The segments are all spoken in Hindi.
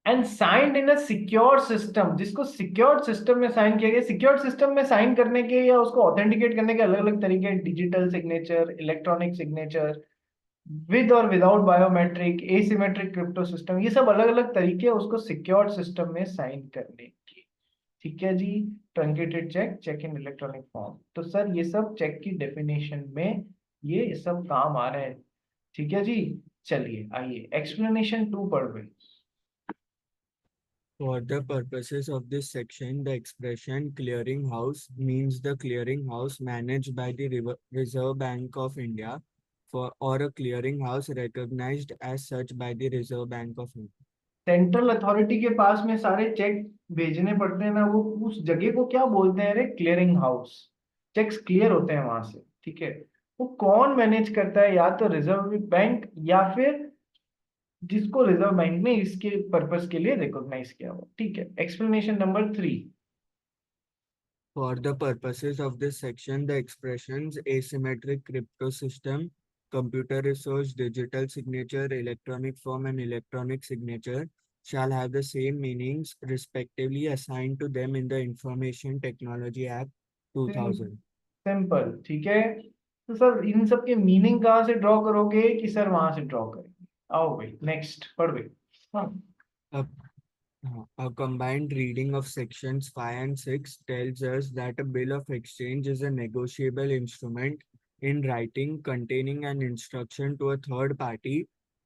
And signed in a secure system, जिसको सिक्योर सिस्टम में साइन किया गया। सिक्योर सिस्टम में साइन करने के या उसको ऑथेंटिकेट करने के अलग अलग तरीके हैं, digital signature, electronic signature, with और without biometric, asymmetric crypto system, ये सब अलग अलग तरीके हैं उसको सिक्योर सिस्टम में साइन करने के। ठीक है जी। Truncated cheque, cheque in electronic form, तो सर ये सब चेक की डेफिनेशन में ये सब काम आ रहे हैं। ठीक है जी। चलिए आइए एक्सप्लेनेशन टू पढ़ रहे। For the purposes of this section, the expression clearing house means the clearing house managed by the Reserve Bank of India for or a clearing house recognized as such by the Reserve Bank of India. Central authority के पास में सारे चेक भेजने पड़ते हैं ना, वो उस जगह को क्या बोलते हैं रे? Clearing house. चेक्स क्लियर होते हैं वहां से। ठीक है। वो कौन मैनेज करता है? या तो रिजर्व बैंक, या फिर जिसको रिजर्व बैंक ने इसके पर्पस के लिए रिकॉग्नाइज किया हो। ठीक है। Explanation number 3। For the purposes of this section, the expressions asymmetric crypto system, computer resource, digital signature, electronic form, and electronic signature shall have the same meanings respectively assigned to them in the Information Technology Act 2000. Simple. ठीक है। तो सर इन सब के मीनिंग कहाँ से ड्रॉ करोगे कि सर वहां से ड्रॉ करेंगे? आओ भाई नेक्स्ट पढ़ भाई। हाँ। A, a combined reading of sections 5 and 6 tells us that a bill of exchange is a negotiable instrument in writing containing an instruction to a third party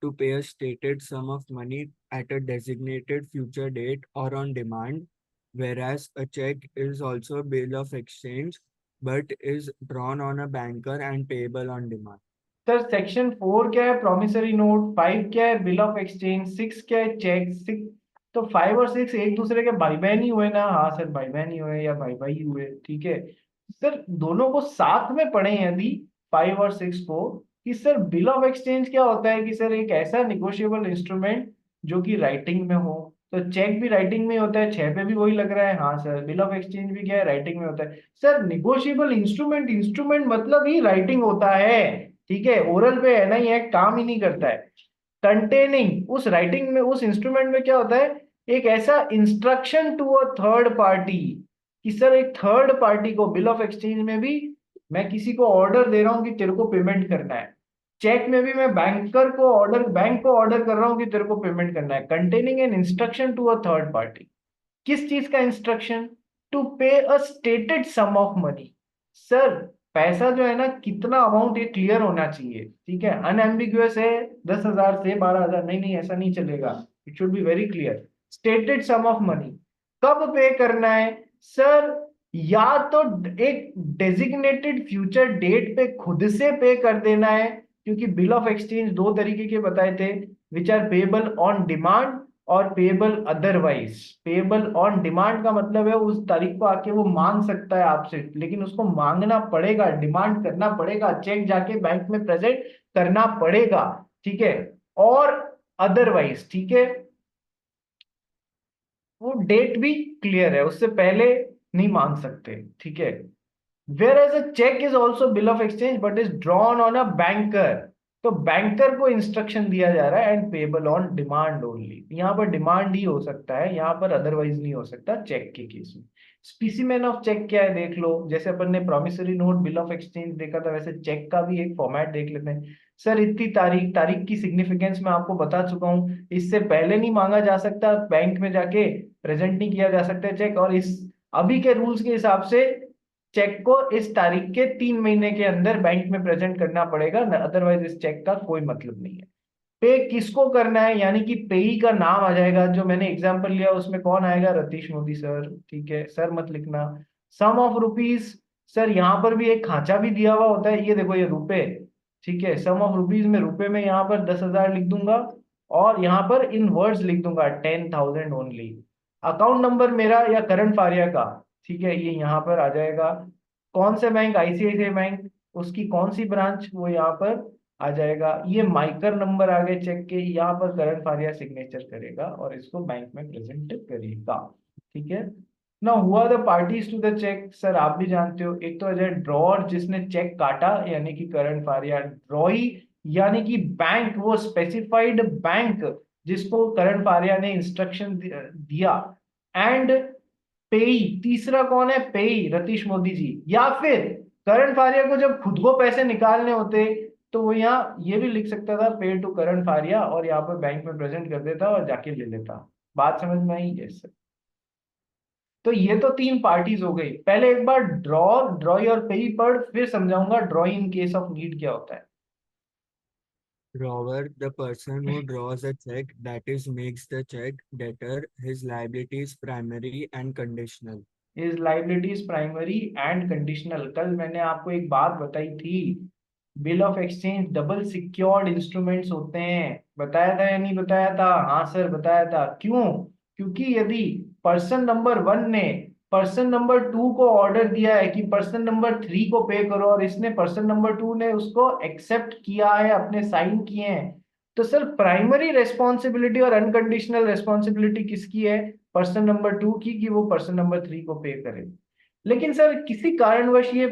to pay a stated sum of money at a designated future date or on demand, whereas a check is also a bill of exchange but is drawn on a banker and payable on demand. Sir section 4 क्या है? Promissory note. 5 क्या है? Bill of exchange. 6 क्या है? चेक। 6, तो 5 और 6 एक दूसरे के भाई बहन ही हुए ना? हाँ सर भाई बहन ही हुए या भाई भाई ही हुए। ठीक है। सर दोनों को साथ में पढ़े यदि 5 और 6 को, कि सर बिल ऑफ एक्सचेंज क्या होता है कि सर एक ऐसा निगोशिएबल इंस्ट्रूमेंट जो कि राइटिंग में हो। तो चेक भी राइटिंग में होता है, 6 पे भी वही लग रहा है। हाँ सर बिल ऑफ एक्सचेंज भी क्या है? राइटिंग में होता है। सर निगोशिएबल इंस्ट्रूमेंट, इंस्ट्रूमेंट मतलब ही राइटिंग होता है। ठीक है। ओरल पे है ना, ये काम ही नहीं करता है। कंटेनिंग, उस राइटिंग में, उस इंस्ट्रूमेंट में क्या होता है? एक ऐसा instruction to a third party, कि सर एक थर्ड पार्टी को बिल ऑफ एक्सचेंज में भी मैं किसी को ऑर्डर दे रहा हूं कि तेरे को पेमेंट करना है। चेक में भी मैं बैंकर को ऑर्डर, बैंक को ऑर्डर कर रहा हूं कि तेरे को पेमेंट करना है। Containing an instruction to a third party. किस चीज का instruction? To pay a stated sum of money. Sir पैसा जो है ना, कितना अमाउंट, ये क्लियर होना चाहिए। ठीक है। अनएम्बिगुअस है 10,000 से 12,000, नहीं नहीं ऐसा नहीं चलेगा। It should be very clear. Stated sum of money. कब पे करना है? सर या तो एक डेजिग्नेटेड फ्यूचर डेट पे खुद से पे कर देना है, क्योंकि बिल ऑफ एक्सचेंज दो तरीके के बताए थे, which are payable on demand और payable otherwise. Payable on demand का मतलब है उस तारीख को आके वो मांग सकता है आपसे, लेकिन उसको मांगना पड़ेगा, डिमांड करना पड़ेगा, चेक जाके बैंक में प्रेजेंट करना पड़ेगा। ठीक है। और अदरवाइज, ठीक है, वो डेट भी क्लियर है, उससे पहले नहीं मांग सकते। ठीक है। Whereas a check is also bill of exchange but is drawn on a banker। तो बैंकर को इंस्ट्रक्शन दिया जा रहा है, and payable on demand only. यहाँ पर डिमांड ही हो सकता है, यहाँ पर अदरवाइज नहीं हो सकता चेक के केस में। स्पीसीमेन ऑफ चेक क्या है देख लो। जैसे अपन ने promissory note, bill of exchange देखा था, वैसे चेक का भी एक फॉर्मेट देख लेते हैं। सर इतनी तारीख, तारीख की सिग्निफिकेंस मैं आपको बता चुका हूँ। इससे पहले नहीं मांगा जा सकता, बैंक में जाके प्रेजेंट नहीं किया जा सकता चेक। और इस अभी के रूल्स के हिसाब से चेक को इस तारीख के 3 महीने के अंदर बैंक में प्रेजेंट करना पड़ेगा, अदरवाइज इस चेक का कोई मतलब नहीं है। पे किसको करना है, यानी कि पेई का नाम आ जाएगा। जो मैंने एग्जांपल लिया उसमें कौन आएगा? रतीश मोदी सर। ठीक है। सर मत लिखना। सम ऑफ रुपीज। सर यहाँ पर भी एक खांचा भी दिया हुआ होता है, ये देखो ये रुपए। ठीक है। सम ऑफ रुपीज में रुपए में यहाँ पर 10,000 लिख दूंगा, और यहाँ पर इन वर्ड्स लिख दूंगा 10,000 ओनली। अकाउंट नंबर मेरा या करण फारिया का, ठीक है, ये यहाँ पर आ जाएगा। कौन से बैंक? ICICI bank. उसकी कौन सी ब्रांच? वो यहाँ पर आ जाएगा। ये माइकर नंबर आ गए चेक के, यहाँ पर करण फारिया सिग्नेचर करेगा और इसको बैंक में प्रेजेंट करेगा। ठीक है ना। हुआ the parties to the cheque. Sir आप भी जानते हो, एक तो आ जाए ड्रॉर, जिसने चेक काटा, यानी कि करण फारिया। ड्रॉई यानी कि बैंक, वो स्पेसिफाइड बैंक जिसको करण फारिया ने इंस्ट्रक्शन दिया, एंड पेई, तीसरा कौन है, पेई रतीश मोदी जी, या फिर करण फारिया को जब खुद को पैसे निकालने होते तो वो यहाँ ये भी लिख सकता था पे टू करण फारिया, और यहाँ पर बैंक में प्रेजेंट कर देता और जाके ले लेता। बात समझ में आई? यस। तो ये तो तीन पार्टीज हो गई। पहले एक बार ड्रॉई और पेई पढ़, फिर समझाऊंगा ड्रॉई इन केस ऑफ नीड क्या होता है। Drawer, the person who draws a check, that is, makes the check debtor, his liability is primary and conditional. Is liabilities primary and conditional. कल मैंने आपको एक बात बताई थी, bill of exchange double secured instruments होते हैं। बताया था या नहीं बताया था? हाँ सर बताया था। क्यों? क्योंकि यदि पर्सन नंबर 1 ने पर्सन नंबर 2 को ऑर्डर दिया है कि पर्सन नंबर 3 को पे करो, और इसने पर्सन नंबर 2 ने उसको एक्सेप्ट किया है, अपने साइन किए हैं, तो सर प्राइमरी रेस्पॉन्सिबिलिटी और अनकंडीशनल रेस्पॉन्सिबिलिटी किसकी है? पर्सन नंबर 2 की, कि वो पर्सन नंबर 3 को पे करे। लेकिन सर किसी कारणवश ये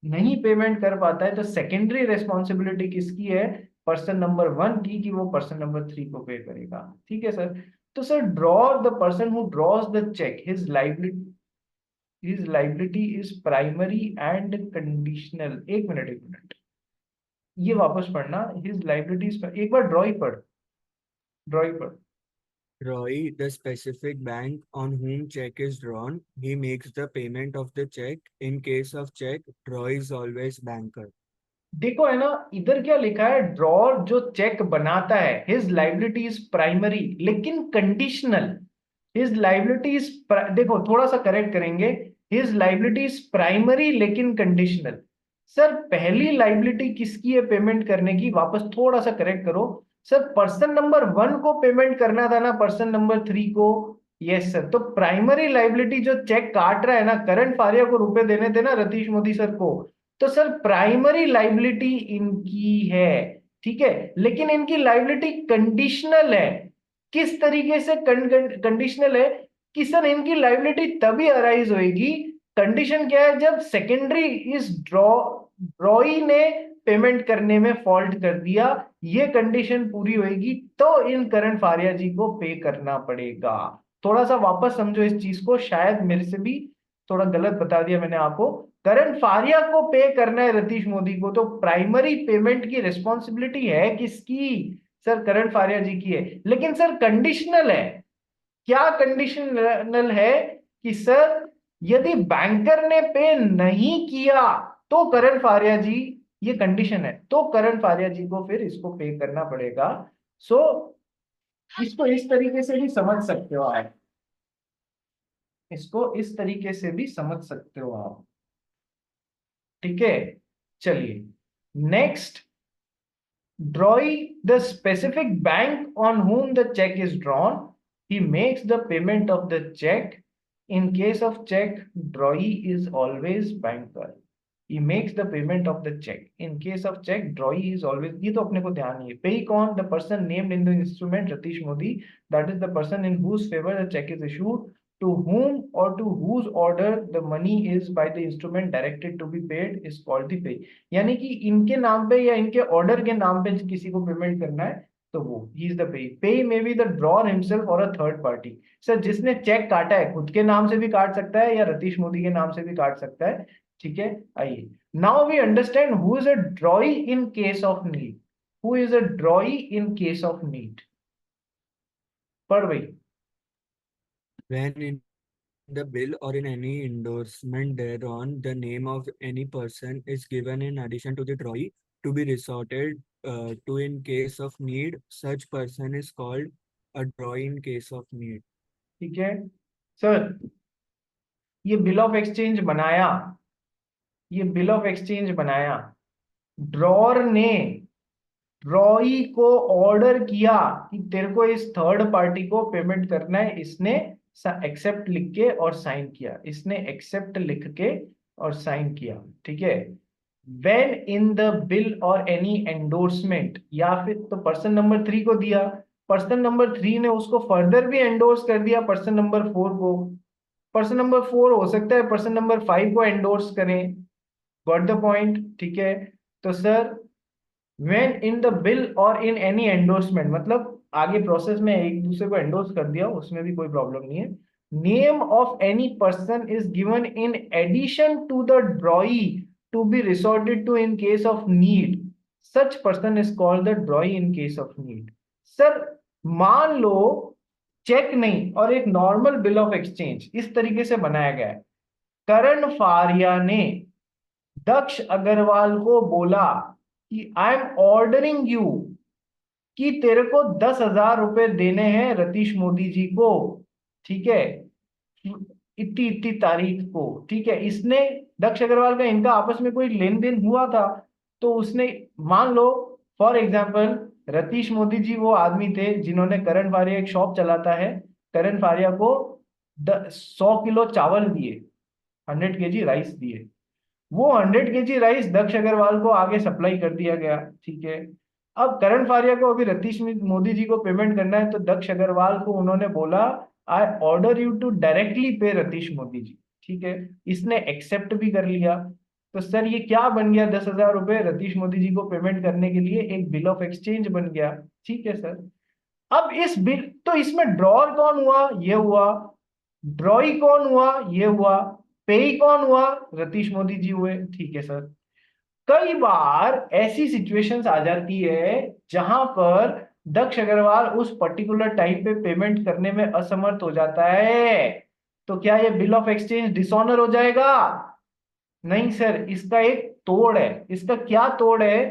नहीं पेमेंट कर पाता है, तो सेकेंडरी रेस्पॉन्सिबिलिटी किसकी है? पर्सन नंबर 1 की, कि वो पर्सन नंबर 3 को पे करेगा। ठीक है सर। तो sir draw the person who draws the cheque, his liability is primary and conditional. एक मिनट एक मिनट, ये वापस पढ़ना, हिज लाइबिलिटी इज, एक बार ड्रॉ ही पढ़, ड्रॉ ही पढ़। Roy, the specific bank on whom check is drawn, he makes the payment of the check. In case of check, Roy is always banker. देखो है ना, इधर क्या लिखा है, ड्रॉर जो चेक बनाता है, हिज लाइबिलिटी इज प्राइमरी लेकिन कंडीशनल। हिज लाइबिलिटी इज, देखो थोड़ा सा करेक्ट करेंगे, हिज लाइबिलिटी इज प्राइमरी लेकिन कंडीशनल। सर पहली लाइबिलिटी किसकी है पेमेंट करने की? वापस थोड़ा सा करेक्ट करो सर, पर्सन नंबर 1 को पेमेंट करना था ना, पर्सन नंबर 3 को। Yes sir. तो प्राइमरी लाइबिलिटी जो चेक काट रहा है ना, करण फारिया को रुपए देने थे ना रतीश मोदी सर को, तो सर प्राइमरी लाइबिलिटी इनकी है। ठीक है, लेकिन इनकी लाइबिलिटी कंडीशनल है। किस तरीके से कंडीशनल है? कि सर इनकी लाइबिलिटी तभी अराइज होगी, कंडीशन क्या है, जब सेकेंडरी इस ड्रॉई ने पेमेंट करने में फॉल्ट कर दिया, ये कंडीशन पूरी होगी तो इन करण फारिया जी को पे करना पड़ेगा। थोड़ा सा वापस समझो इस चीज को, शायद मेरे से भी थोड़ा गलत बता दिया मैंने आपको। करण फारिया को पे करना है रतीश मोदी को, तो प्राइमरी पेमेंट की रिस्पॉन्सिबिलिटी है किसकी? सर करण फारिया जी की है। लेकिन सर कंडीशनल है। क्या कंडीशनल है? कि सर यदि बैंकर ने पे नहीं किया तो करण फारिया जी, ये कंडीशन है, तो करण फारिया जी को फिर इसको पे करना पड़ेगा। सो इसको इस तरीके से भी समझ सकते हो आप, इसको इस तरीके से भी समझ सकते हो आप। ठीक है, चलिए next, drawing the specific bank on whom the check is drawn, he makes the payment of the check. In case of check, drawee is always banker. He makes the payment of the check. In case of check, drawee is always, ये तो अपने को ध्यान नहीं है। Pay कौन? The person named in the instrument, Ratish Modi. That is the person in whose favor the check is issued. To whom or to whose order the money is by the instrument directed to be paid is called the pay. यानी कि इनके नाम पे या इनके ऑर्डर के नाम पे किसी को पेमेंट करना है तो वो he is the payee. Payee may be the drawer himself और अ थर्ड पार्टी। सर जिसने चेक काटा है खुद के नाम से भी काट सकता है या रतीश मोदी के नाम से भी काट सकता है। ठीक है, आइए now we understand who is a drawee in case of need. Who is a drawee in case of need? पढ़ भाई। When in the bill or in any endorsement thereon, the name of any person is given in addition to the drawee to be resorted to in case of need, such person is called a drawee in case of need. ठीक है सर, ये बिल ऑफ एक्सचेंज बनाया, ये बिल ऑफ एक्सचेंज बनाया, ड्रॉर ने रॉई को ऑर्डर किया कि तेरे को इस थर्ड पार्टी को पेमेंट करना है, इसने एक्सेप्ट लिख के और साइन किया, इसने एक्सेप्ट लिख के और साइन किया। ठीक है, वेन इन द बिल और एनी एंडोर्समेंट, या फिर तो पर्सन नंबर 3 को दिया, पर्सन नंबर 3 ने उसको फर्दर भी एंडोर्स कर दिया पर्सन नंबर 4 को, पर्सन नंबर 4 हो सकता है पर्सन नंबर 5 को एंडोर्स करें। Got the point? ठीक है, तो sir when in the bill or in any endorsement, मतलब आगे प्रोसेस में एक दूसरे को एंडोर्स कर दिया, उसमें भी कोई प्रॉब्लम नहीं है। Name of any person is given in addition to the drawee to be resorted to in case of need, such person is called the drawee in case of need. Sir मान लो चेक नहीं और एक नॉर्मल बिल ऑफ एक्सचेंज इस तरीके से बनाया गया है। करण फारिया ने दक्ष अग्रवाल को बोला कि आई एम ऑर्डरिंग यू कि तेरे को 10,000 रुपए देने हैं रतीश मोदी जी को, ठीक है, इतनी इतनी तारीख को, ठीक है। इसने दक्ष अग्रवाल का इनका आपस में कोई लेन देन हुआ था, तो उसने मान लो फॉर एग्जाम्पल रतीश मोदी जी वो आदमी थे जिन्होंने करण फारिया एक शॉप चलाता है, करण फारिया को 100 किलो चावल दिए, 100 kg राइस दिए। वो 100 kg राइस दक्ष अग्रवाल को आगे सप्लाई कर दिया गया, ठीक है। अब करण फारिया को अभी रतीश मोदी जी को पेमेंट करना है, तो दक्ष अग्रवाल को उन्होंने बोला I order you to directly pay Ratish Modi ji, ठीक है। इसने एक्सेप्ट भी कर लिया, तो सर ये क्या बन गया, 10,000 रुपए रतीश मोदी जी को पेमेंट करने के लिए एक बिल ऑफ एक्सचेंज बन गया, ठीक है सर। अब इस बिल, तो इसमें ड्रॉर कौन हुआ, ये हुआ, ड्रॉई कौन हुआ, ये हुआ, पेई कौन हुआ, रतीश मोदी जी हुए, ठीक है सर। कई बार ऐसी सिचुएशंस आ जाती है जहां पर दक्ष अग्रवाल उस पर्टिकुलर टाइम पे पेमेंट करने में असमर्थ हो जाता है, तो क्या ये बिल ऑफ एक्सचेंज डिसऑनर हो जाएगा? नहीं सर, इसका एक तोड़ है। इसका क्या तोड़ है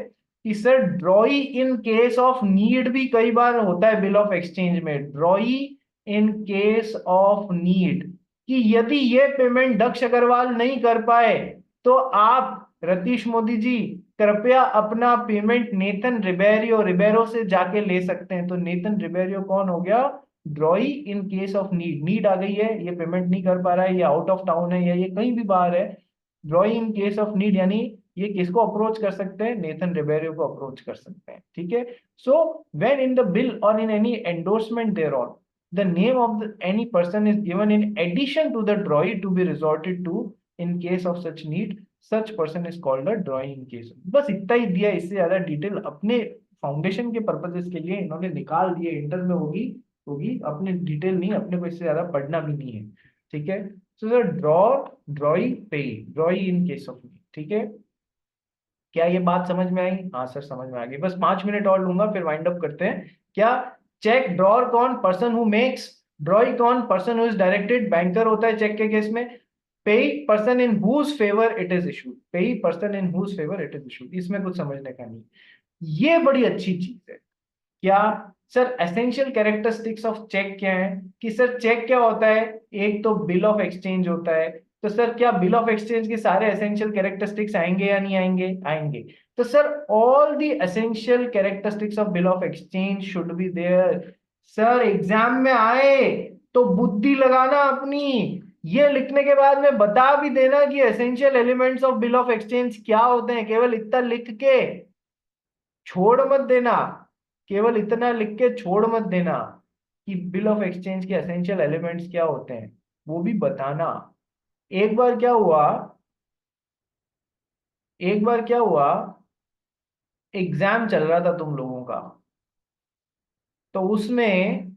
कि sir ड्रॉई in case of need भी कई बार होता है बिल ऑफ एक्सचेंज में, ड्रॉई इन केस ऑफ नीड, कि यदि ये पेमेंट दक्ष अग्रवाल नहीं कर पाए तो आप रतीश मोदी जी कृपया अपना पेमेंट नेथन रिबेरियो रिबेरो से जाके ले सकते हैं। तो नेथन रिबेरियो कौन हो गया, drawee in case of need, need आ गई है, ये पेमेंट नहीं कर पा रहा है, ये आउट ऑफ टाउन है या ये कहीं भी बाहर है, ड्रॉई इन केस ऑफ नीड, यानी ये किसको अप्रोच कर सकते हैं, नेथन रिबेरियो को अप्रोच कर सकते हैं, ठीक है। So when in the bill और in any endorsement thereon the name of any person is given in addition to the drawee to be resorted to in case of such need, such person is called a drawee in case of। बस इतना ही दिया, इससे ज्यादा डिटेल अपने फाउंडेशन के पर्पजेस के लिए इन्होंने निकाल दिए, इंटर में होगी होगी, अपने डिटेल नहीं, अपने को इससे ज्यादा पढ़ना भी नहीं है, ठीक है। सो सर ड्रॉ, ड्रॉई, पे, ड्रॉई इन केस ऑफ नीड, ठीक है। क्या ये बात समझ में आई? हाँ सर समझ में आ गई। बस 5 मिनट और लूंगा फिर वाइंड अप करते हैं। क्या चेक ड्रॉर कौन, पर्सन हु मेक्स, ड्रॉई कौन, person who is directed, banker होता है चेक के केस में। Payee, person in whose favour it is issued, payee, person in whose favour it is issued, इसमें कुछ समझने का नहीं। ये बड़ी अच्छी चीज है। क्या sir essential characteristics of cheque क्या है, कि सर चेक क्या होता है, एक तो बिल ऑफ एक्सचेंज होता है, तो सर क्या बिल ऑफ एक्सचेंज के सारे एसेंशियल कैरेक्टरिस्टिक्स आएंगे या नहीं आएंगे? आएंगे। तो sir all the essential characteristics of bill of exchange should be there. Sir exam में आए तो बुद्धि लगाना अपनी, ये लिखने के बाद में बता भी देना कि essential elements of bill of exchange क्या होते हैं, केवल इतना लिख के छोड़ मत देना, केवल इतना लिख के छोड़ मत देना कि बिल ऑफ एक्सचेंज के एसेंशियल एलिमेंट्स क्या होते हैं, वो भी बताना। एक बार क्या हुआ, एक बार क्या हुआ, एग्जाम चल रहा था तुम लोगों का, तो उसमें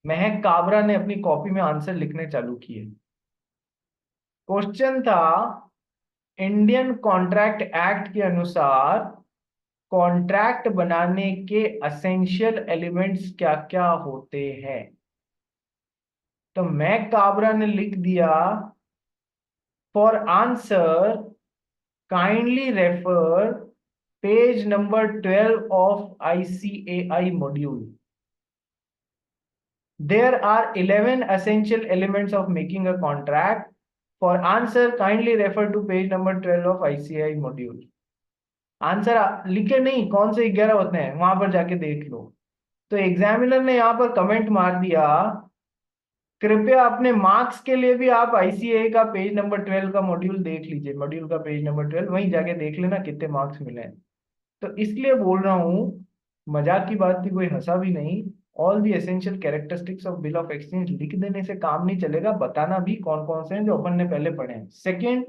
महक काबरा ने अपनी कॉपी में आंसर लिखने चालू किए। क्वेश्चन था इंडियन कॉन्ट्रैक्ट एक्ट के अनुसार कॉन्ट्रैक्ट बनाने के एसेंशियल एलिमेंट्स क्या क्या होते हैं। तो मैक काबरा ने लिख दिया for answer kindly refer page number 12 of ICAI module. There are 11 essential elements of making a contract. For answer kindly refer to page number 12 of ICAI module। Answer लिखे नहीं, कौन से 11 होते हैं वहां पर जाके देख लो। तो एग्जामिनर ने यहाँ पर कमेंट मार दिया कृपया अपने मार्क्स के लिए भी आप ICAI का पेज नंबर 12 का मॉड्यूल देख लीजिए, मॉड्यूल का पेज नंबर 12 वहीं जाके देख लेना कितने मार्क्स मिले हैं। तो इसलिए बोल रहा हूँ, मजाक की बात थी, कोई हंसा भी नहीं। All the essential characteristics of bill of exchange लिख देने से काम नहीं चलेगा, बताना भी कौन कौन से हैं जो अपन ने पहले पढ़े हैं। Second,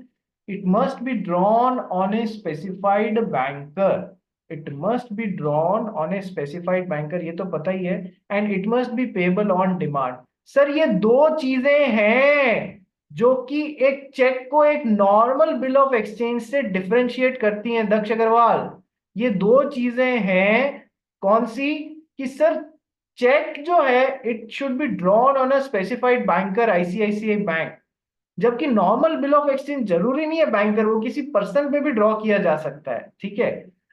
it must be drawn on a specified banker. It must be drawn on a specified banker, ये तो पता ही है, and it must be payable on demand. Sir ये दो चीजें हैं जो कि एक चेक को एक नॉर्मल बिल ऑफ एक्सचेंज से डिफरेंशिएट करती हैं दक्ष अग्रवाल। ये दो चीजें हैं, कौन सी? कि सर चेक जो है it should be drawn on a specified banker ICICI bank, जबकि नॉर्मल बिल ऑफ एक्सचेंज जरूरी नहीं है बैंकर, वो किसी पर्सन पे भी ड्रॉ किया जा सकता है, ठीक है।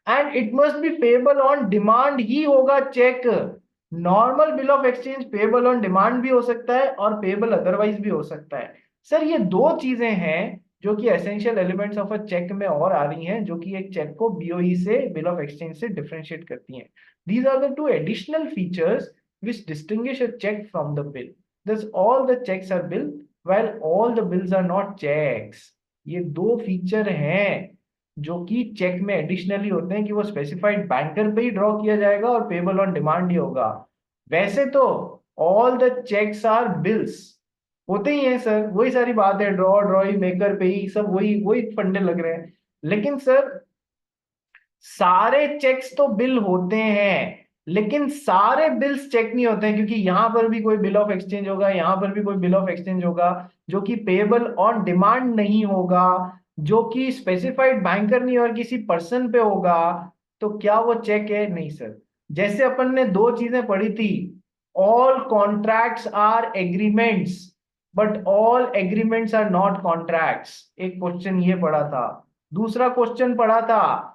And it must be payable on demand ही होगा cheque. Normal bill of exchange payable on demand भी हो सकता है और पेबल अदरवाइज भी हो सकता है। सर ये दो चीजें हैं जो कि essential elements of a cheque में और आ रही हैं, जो कि एक चेक को बीओई से, बिल ऑफ एक्सचेंज से डिफरेंशिएट करती हैं। These are the two additional features which distinguish a check from the bill. Thus all the checks are bill while all the bills are not checks. ये दो फीचर हैं जो कि चेक में एडिशनली होते हैं कि वो स्पेसिफाइड बैंकर पे ही ड्रॉ किया जाएगा और पेबल ऑन डिमांड ही होगा। वैसे तो all the cheques are bills होते ही हैं सर, वही सारी बात है, ड्रॉ ड्रॉई मेकर पे ही सब वही वही फंडे लग रहे हैं। लेकिन सर सारे चेक्स तो बिल होते हैं, लेकिन सारे बिल्स चेक नहीं होते हैं, क्योंकि यहां पर भी कोई बिल ऑफ एक्सचेंज होगा, यहां पर भी कोई बिल ऑफ एक्सचेंज होगा जो कि पेबल ऑन डिमांड नहीं होगा, जो कि स्पेसिफाइड बैंकर नहीं और किसी पर्सन पे होगा। तो क्या वो चेक है? नहीं सर। जैसे अपन ने दो चीजें पढ़ी थी, all contracts are agreements but all agreements are not contracts, एक क्वेश्चन ये पढ़ा था। दूसरा क्वेश्चन पढ़ा था,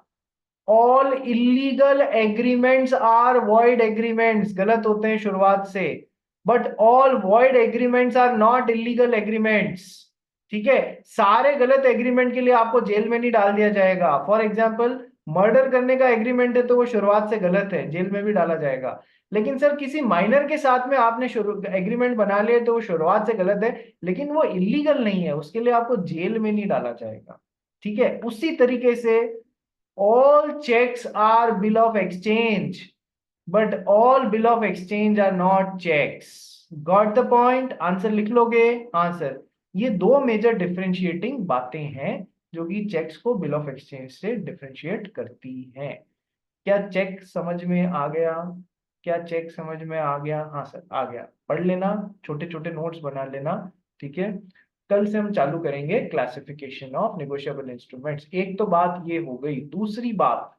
all illegal agreements are void agreements, गलत होते हैं शुरुआत से, but all void agreements are not illegal agreements. ठीक है, सारे गलत एग्रीमेंट के लिए आपको जेल में नहीं डाल दिया जाएगा। फॉर एग्जाम्पल मर्डर करने का एग्रीमेंट है तो वो शुरुआत से गलत है, जेल में भी डाला जाएगा। लेकिन सर किसी माइनर के साथ में आपने शुरू एग्रीमेंट बना लिया तो वो शुरुआत से गलत है, लेकिन वो इलीगल नहीं है, उसके लिए आपको जेल में नहीं डाला जाएगा। ठीक है, उसी तरीके से all checks are bill of exchange, but all bill of exchange are not checks. Got the point? Answer लिख लोगे? हाँ सर, ये दो मेजर डिफरेंशिएटिंग बातें हैं जो कि चेक्स को बिल ऑफ एक्सचेंज से डिफरेंशिएट करती हैं। क्या चेक समझ में आ गया? क्या चेक समझ में आ गया? हाँ सर आ गया। पढ़ लेना, छोटे छोटे नोट्स बना लेना, ठीक है। कल से हम चालू करेंगे क्लासिफिकेशन ऑफ नेगोशिएबल इंस्ट्रूमेंट्स। एक तो बात ये हो गई, दूसरी बात